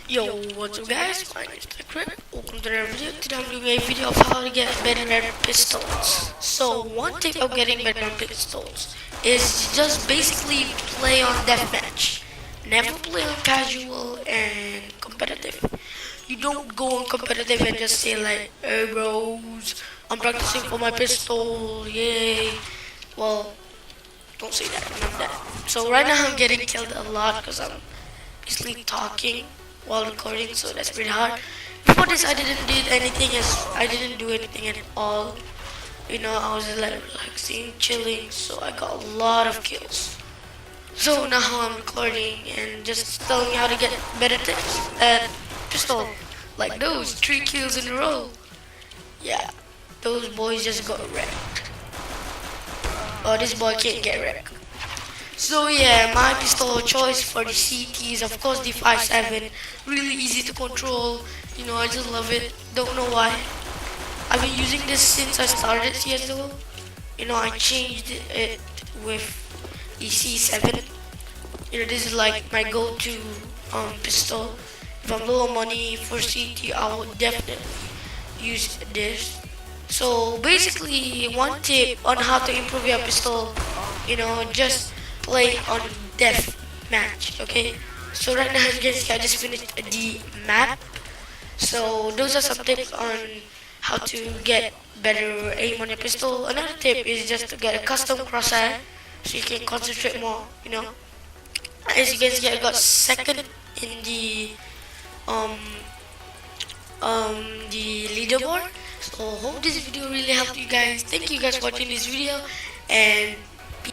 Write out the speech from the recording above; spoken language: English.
Yo, what's up guys? My name is Tekrit. Welcome to another video. Today I'm doing a video of how to get better at pistols. So one tip of getting better at pistols is just basically play on deathmatch. Never play on casual and competitive. You don't go on competitive and just say like, hey bros, I'm practicing for my pistol, yay. Well, don't say that, not that. So right now I'm getting killed a lot because I'm basically talking while recording, so that's pretty hard. Before this, I didn't do anything. I didn't do anything at all. I was just like relaxing, chilling. So I got a lot of kills. So now I'm recording and just telling you how to get better tips at pistol, like those 3 kills in a row. Yeah, those boys just got wrecked. Oh, this boy can't get wrecked. So yeah, my pistol of choice for the CT is of course the 5.7. Really easy to control. I just love it. Don't know why. I've been using this since I started CS:GO. I changed it with the C7. This is like my go-to pistol. If I'm low on money for CT, I would definitely use this. So basically, one tip on how to improve your pistol, just play on death match. Okay. So right now, as you can see, I just finished the map. So those are some tips on how to get better aim on your pistol. Another tip is just to get a custom crosshair so you can concentrate more. As you can see, I got second in um the leaderboard. So hope this video really helped you guys. Thank you guys for watching this video, and